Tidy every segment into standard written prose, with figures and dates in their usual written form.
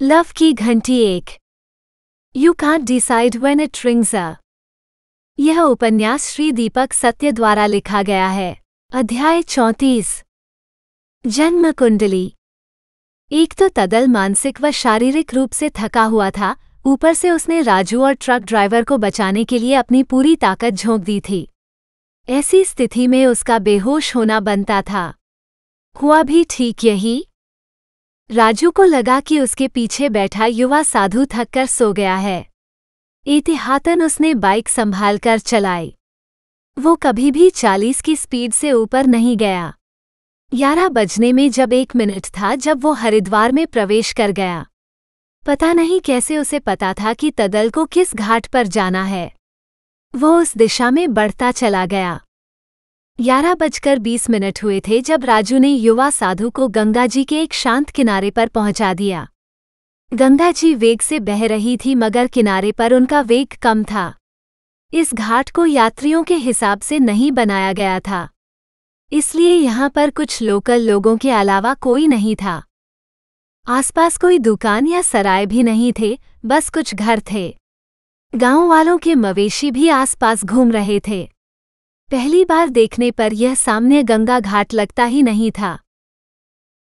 Love की घंटी 1। You can't decide when it rings a. यह उपन्यास श्री दीपक सत्य द्वारा लिखा गया है। अध्याय 34। जन्म कुंडली। एक तो तदल मानसिक व शारीरिक रूप से थका हुआ था, ऊपर से उसने राजू और ट्रक ड्राइवर को बचाने के लिए अपनी पूरी ताकत झोंक दी थी। ऐसी स्थिति में उसका बेहोश होना बनता था। हुआ भी ठीक यही। राजू को लगा कि उसके पीछे बैठा युवा साधु थककर सो गया है। एहतियातन उसने बाइक संभालकर चलाई। वो कभी भी 40 की स्पीड से ऊपर नहीं गया। 11 बजने में जब 1 मिनट था जब वो हरिद्वार में प्रवेश कर गया। पता नहीं कैसे उसे पता था कि तदल को किस घाट पर जाना है। वो उस दिशा में बढ़ता चला गया। 11:20 हुए थे जब राजू ने युवा साधु को गंगा जी के एक शांत किनारे पर पहुंचा दिया। गंगा जी वेग से बह रही थी मगर किनारे पर उनका वेग कम था। इस घाट को यात्रियों के हिसाब से नहीं बनाया गया था, इसलिए यहाँ पर कुछ लोकल लोगों के अलावा कोई नहीं था। आसपास कोई दुकान या सराय भी नहीं थे, बस कुछ घर थे। गांव वालों के मवेशी भी आसपास घूम रहे थे। पहली बार देखने पर यह सामने गंगा घाट लगता ही नहीं था।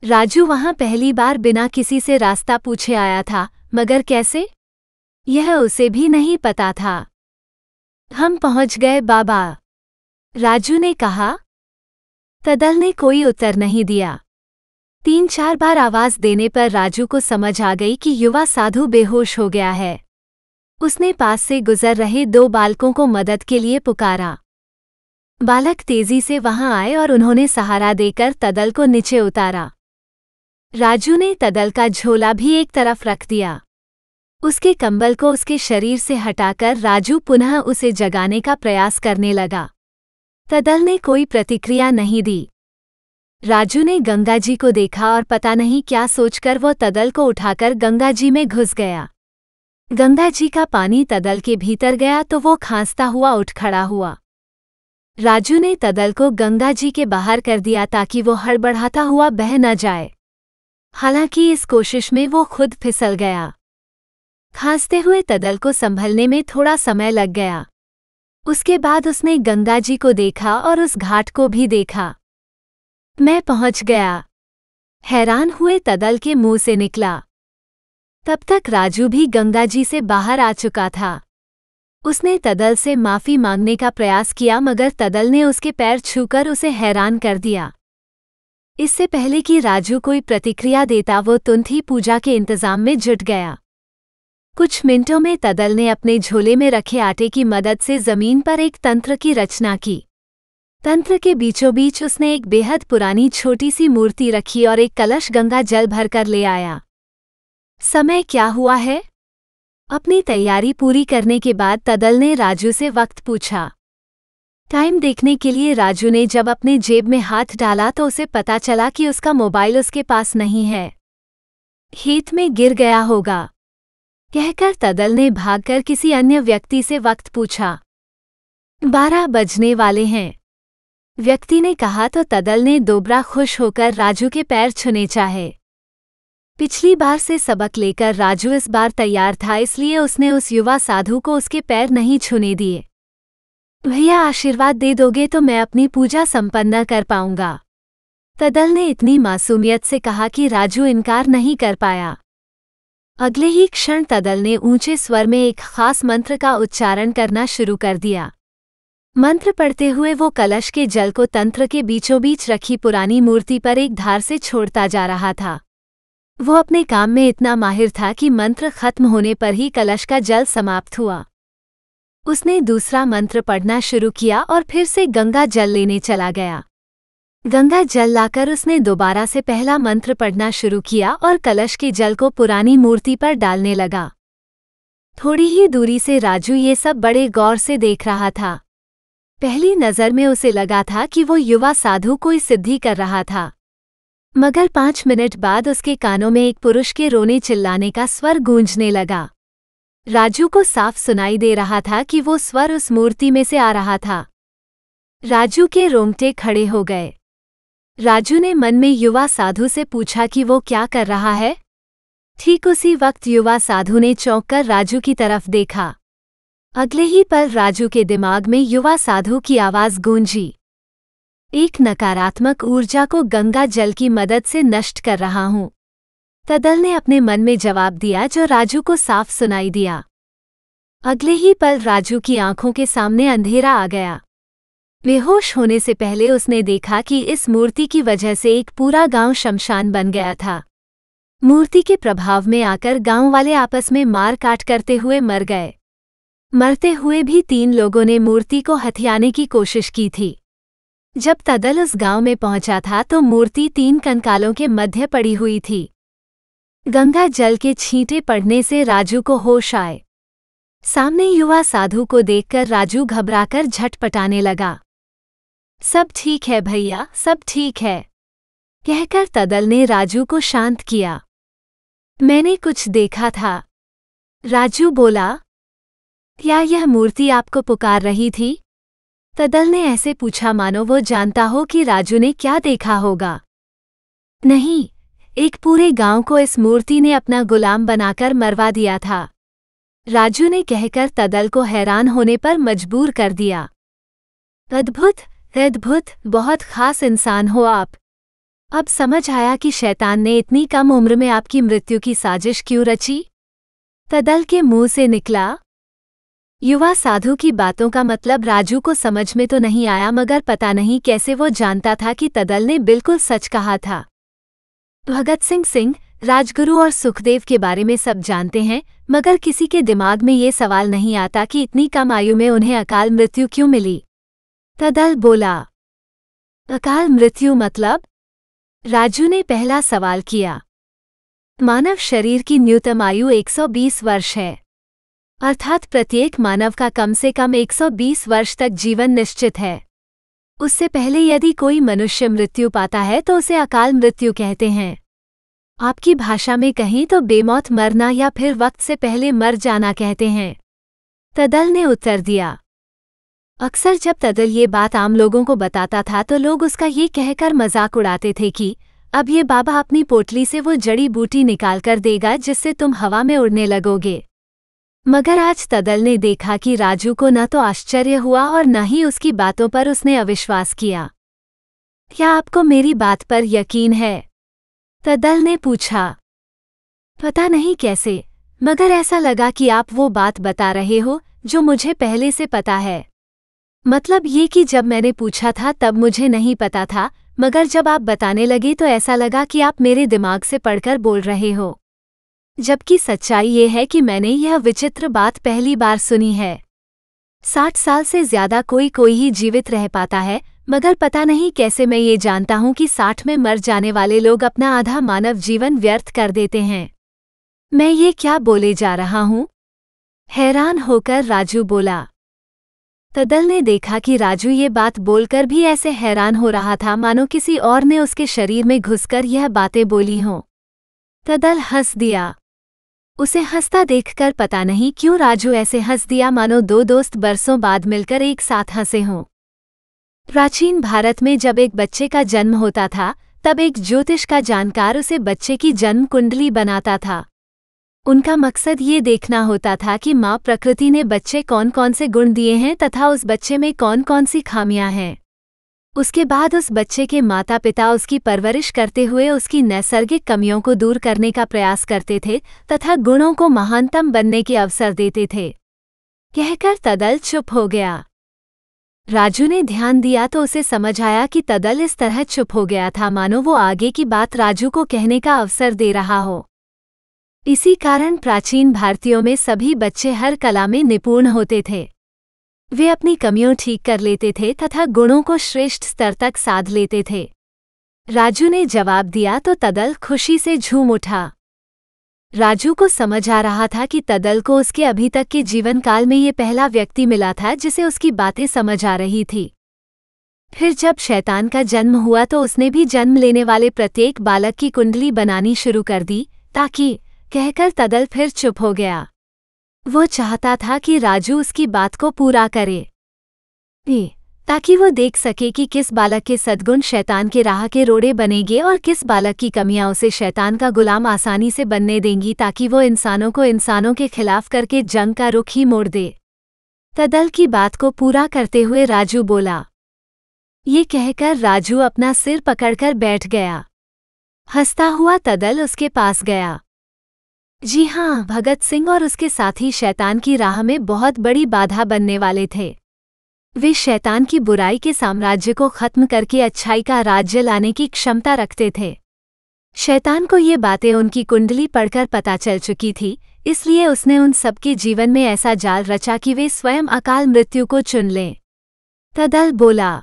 राजू वहां पहली बार बिना किसी से रास्ता पूछे आया था, मगर कैसे, यह उसे भी नहीं पता था। हम पहुंच गए बाबा, राजू ने कहा। तदल ने कोई उत्तर नहीं दिया। 3-4 बार आवाज देने पर राजू को समझ आ गई कि युवा साधु बेहोश हो गया है। उसने पास से गुजर रहे 2 बालकों को मदद के लिए पुकारा। बालक तेजी से वहां आए और उन्होंने सहारा देकर तदल को नीचे उतारा। राजू ने तदल का झोला भी एक तरफ रख दिया। उसके कंबल को उसके शरीर से हटाकर राजू पुनः उसे जगाने का प्रयास करने लगा। तदल ने कोई प्रतिक्रिया नहीं दी। राजू ने गंगा जी को देखा और पता नहीं क्या सोचकर वो तदल को उठाकर गंगा जी में घुस गया। गंगा जी का पानी तदल के भीतर गया तो वो खांसता हुआ उठ खड़ा हुआ। राजू ने तदल को गंगा जी के बाहर कर दिया ताकि वो हड़बड़ाता हुआ बह न जाए। हालांकि इस कोशिश में वो खुद फिसल गया। खांसते हुए तदल को संभलने में थोड़ा समय लग गया। उसके बाद उसने गंगा जी को देखा और उस घाट को भी देखा। मैं पहुंच गया, हैरान हुए तदल के मुंह से निकला। तब तक राजू भी गंगा जी से बाहर आ चुका था। उसने तदल से माफी मांगने का प्रयास किया मगर तदल ने उसके पैर छूकर उसे हैरान कर दिया। इससे पहले कि राजू कोई प्रतिक्रिया देता वो तुरंत ही पूजा के इंतजाम में जुट गया। कुछ मिनटों में तदल ने अपने झोले में रखे आटे की मदद से जमीन पर एक तंत्र की रचना की। तंत्र के बीचों बीच उसने एक बेहद पुरानी छोटी सी मूर्ति रखी और एक कलश गंगा जल भरकर ले आया। समय क्या हुआ है? अपनी तैयारी पूरी करने के बाद तदल ने राजू से वक्त पूछा। टाइम देखने के लिए राजू ने जब अपने जेब में हाथ डाला तो उसे पता चला कि उसका मोबाइल उसके पास नहीं है। खेत में गिर गया होगा, कहकर तदल ने भागकर किसी अन्य व्यक्ति से वक्त पूछा। 12 बजने वाले हैं, व्यक्ति ने कहा तो तदल ने दोबारा खुश होकर राजू के पैर छूने चाहे। पिछली बार से सबक लेकर राजू इस बार तैयार था, इसलिए उसने उस युवा साधु को उसके पैर नहीं छूने दिए। भैया आशीर्वाद दे दोगे तो मैं अपनी पूजा संपन्न कर पाऊंगा, तदल ने इतनी मासूमियत से कहा कि राजू इनकार नहीं कर पाया। अगले ही क्षण तदल ने ऊंचे स्वर में एक खास मंत्र का उच्चारण करना शुरू कर दिया। मंत्र पढ़ते हुए वो कलश के जल को तंत्र के बीचों बीच रखी पुरानी मूर्ति पर एक धार से छोड़ता जा रहा था। वो अपने काम में इतना माहिर था कि मंत्र खत्म होने पर ही कलश का जल समाप्त हुआ। उसने दूसरा मंत्र पढ़ना शुरू किया और फिर से गंगा जल लेने चला गया। गंगा जल लाकर उसने दोबारा से पहला मंत्र पढ़ना शुरू किया और कलश के जल को पुरानी मूर्ति पर डालने लगा। थोड़ी ही दूरी से राजू ये सब बड़े गौर से देख रहा था। पहली नज़र में उसे लगा था कि वो युवा साधु कोई सिद्धि कर रहा था, मगर 5 मिनट बाद उसके कानों में एक पुरुष के रोने चिल्लाने का स्वर गूंजने लगा। राजू को साफ सुनाई दे रहा था कि वो स्वर उस मूर्ति में से आ रहा था। राजू के रोंगटे खड़े हो गए। राजू ने मन में युवा साधु से पूछा कि वो क्या कर रहा है। ठीक उसी वक्त युवा साधु ने चौंक कर राजू की तरफ देखा। अगले ही पल राजू के दिमाग में युवा साधु की आवाज गूंजी। एक नकारात्मक ऊर्जा को गंगा जल की मदद से नष्ट कर रहा हूं। तदल ने अपने मन में जवाब दिया जो राजू को साफ सुनाई दिया। अगले ही पल राजू की आंखों के सामने अंधेरा आ गया। बेहोश होने से पहले उसने देखा कि इस मूर्ति की वजह से एक पूरा गांव शमशान बन गया था। मूर्ति के प्रभाव में आकर गांव वाले आपस में मार काट करते हुए मर गए। मरते हुए भी 3 लोगों ने मूर्ति को हथियाने की कोशिश की थी। जब तदल उस गांव में पहुंचा था तो मूर्ति 3 कंकालों के मध्य पड़ी हुई थी। गंगा जल के छींटे पड़ने से राजू को होश आए। सामने युवा साधु को देखकर राजू घबराकर झटपटाने लगा। सब ठीक है भैया, सब ठीक है, कहकर तदल ने राजू को शांत किया। मैंने कुछ देखा था, राजू बोला। क्या यह मूर्ति आपको पुकार रही थी? तदल ने ऐसे पूछा मानो वो जानता हो कि राजू ने क्या देखा होगा। नहीं, एक पूरे गांव को इस मूर्ति ने अपना गुलाम बनाकर मरवा दिया था, राजू ने कहकर तदल को हैरान होने पर मजबूर कर दिया। अद्भुत, अद्भुत, बहुत खास इंसान हो आप। अब समझ आया कि शैतान ने इतनी कम उम्र में आपकी मृत्यु की साजिश क्यों रची? तदल के मुंह से निकला। युवा साधु की बातों का मतलब राजू को समझ में तो नहीं आया, मगर पता नहीं कैसे वो जानता था कि तदल ने बिल्कुल सच कहा था। भगत सिंह, राजगुरु और सुखदेव के बारे में सब जानते हैं, मगर किसी के दिमाग में ये सवाल नहीं आता कि इतनी कम आयु में उन्हें अकाल मृत्यु क्यों मिली। तदल बोला। अकाल मृत्यु मतलब? राजू ने पहला सवाल किया। मानव शरीर की न्यूनतम आयु 120 वर्ष है, अर्थात प्रत्येक मानव का कम से कम 120 वर्ष तक जीवन निश्चित है। उससे पहले यदि कोई मनुष्य मृत्यु पाता है तो उसे अकाल मृत्यु कहते हैं। आपकी भाषा में कहें तो बेमौत मरना या फिर वक्त से पहले मर जाना कहते हैं, तदल ने उत्तर दिया। अक्सर जब तदल ये बात आम लोगों को बताता था तो लोग उसका ये कहकर मजाक उड़ाते थे कि अब ये बाबा अपनी पोटली से वो जड़ी बूटी निकाल कर देगा जिससे तुम हवा में उड़ने लगोगे। मगर आज तदल ने देखा कि राजू को न तो आश्चर्य हुआ और न ही उसकी बातों पर उसने अविश्वास किया। क्या आपको मेरी बात पर यकीन है? तदल ने पूछा। पता नहीं कैसे, मगर ऐसा लगा कि आप वो बात बता रहे हो जो मुझे पहले से पता है। मतलब ये कि जब मैंने पूछा था तब मुझे नहीं पता था, मगर जब आप बताने लगे तो ऐसा लगा कि आप मेरे दिमाग से पढ़कर बोल रहे हो। जबकि सच्चाई ये है कि मैंने यह विचित्र बात पहली बार सुनी है। 60 साल से ज्यादा कोई ही जीवित रह पाता है, मगर पता नहीं कैसे मैं ये जानता हूं कि 60 में मर जाने वाले लोग अपना आधा मानव जीवन व्यर्थ कर देते हैं। मैं ये क्या बोले जा रहा हूं? हैरान होकर राजू बोला। तदल ने देखा कि राजू ये बात बोलकर भी ऐसे हैरान हो रहा था मानो किसी और ने उसके शरीर में घुसकर यह बातें बोली हों। तदल हंस दिया। उसे हंसता देखकर पता नहीं क्यों राजू ऐसे हंस दिया मानो 2 दोस्त बरसों बाद मिलकर एक साथ हंसे हों। प्राचीन भारत में जब एक बच्चे का जन्म होता था तब एक ज्योतिष का जानकार उसे बच्चे की जन्म कुंडली बनाता था। उनका मकसद ये देखना होता था कि माँ प्रकृति ने बच्चे कौन कौन से गुण दिए हैं तथा उस बच्चे में कौन कौन सी खामियां हैं। उसके बाद उस बच्चे के माता पिता उसकी परवरिश करते हुए उसकी नैसर्गिक कमियों को दूर करने का प्रयास करते थे तथा गुणों को महानतम बनने के अवसर देते थे। कहकर तदल चुप हो गया। राजू ने ध्यान दिया तो उसे समझ आया कि तदल इस तरह चुप हो गया था मानो वो आगे की बात राजू को कहने का अवसर दे रहा हो। इसी कारण प्राचीन भारतीयों में सभी बच्चे हर कला में निपुण होते थे। वे अपनी कमियों ठीक कर लेते थे तथा गुणों को श्रेष्ठ स्तर तक साध लेते थे। राजू ने जवाब दिया तो तदल खुशी से झूम उठा। राजू को समझ आ रहा था कि तदल को उसके अभी तक के जीवन काल में ये पहला व्यक्ति मिला था जिसे उसकी बातें समझ आ रही थी। फिर जब शैतान का जन्म हुआ तो उसने भी जन्म लेने वाले प्रत्येक बालक की कुंडली बनानी शुरू कर दी ताकि, कहकर तदल फिर चुप हो गया। वो चाहता था कि राजू उसकी बात को पूरा करे। ताकि वो देख सके कि किस बालक के सद्गुण शैतान के राह के रोड़े बनेंगे और किस बालक की कमियां उसे शैतान का गुलाम आसानी से बनने देंगी, ताकि वो इंसानों को इंसानों के खिलाफ करके जंग का रुख ही मोड़ दे। तदल की बात को पूरा करते हुए राजू बोला। ये कहकर राजू अपना सिर पकड़कर बैठ गया। हंसता हुआ तदल उसके पास गया। जी हाँ, भगत सिंह और उसके साथी शैतान की राह में बहुत बड़ी बाधा बनने वाले थे। वे शैतान की बुराई के साम्राज्य को खत्म करके अच्छाई का राज्य लाने की क्षमता रखते थे। शैतान को ये बातें उनकी कुंडली पढ़कर पता चल चुकी थी, इसलिए उसने उन सबके जीवन में ऐसा जाल रचा कि वे स्वयं अकाल मृत्यु को चुन लें। तदल बोला।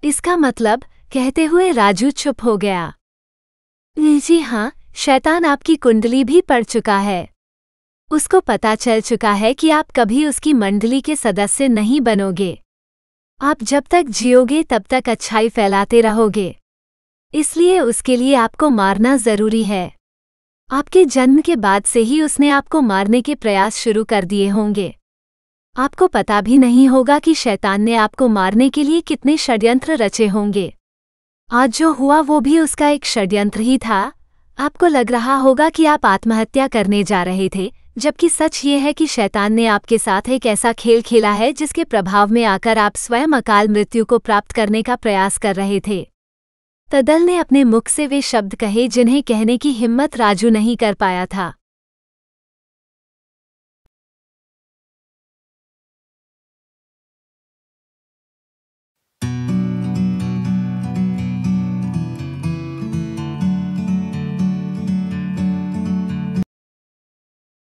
इसका मतलब, कहते हुए राजू चुप हो गया। जी हाँ, शैतान आपकी कुंडली भी पढ़ चुका है। उसको पता चल चुका है कि आप कभी उसकी मंडली के सदस्य नहीं बनोगे। आप जब तक जियोगे तब तक अच्छाई फैलाते रहोगे। इसलिए उसके लिए आपको मारना जरूरी है। आपके जन्म के बाद से ही उसने आपको मारने के प्रयास शुरू कर दिए होंगे। आपको पता भी नहीं होगा कि शैतान ने आपको मारने के लिए कितने षड्यंत्र रचे होंगे। आज जो हुआ वो भी उसका एक षड्यंत्र ही था। आपको लग रहा होगा कि आप आत्महत्या करने जा रहे थे, जबकि सच ये है कि शैतान ने आपके साथ एक ऐसा खेल खेला है जिसके प्रभाव में आकर आप स्वयं अकाल मृत्यु को प्राप्त करने का प्रयास कर रहे थे। तदल ने अपने मुख से वे शब्द कहे जिन्हें कहने की हिम्मत राजू नहीं कर पाया था।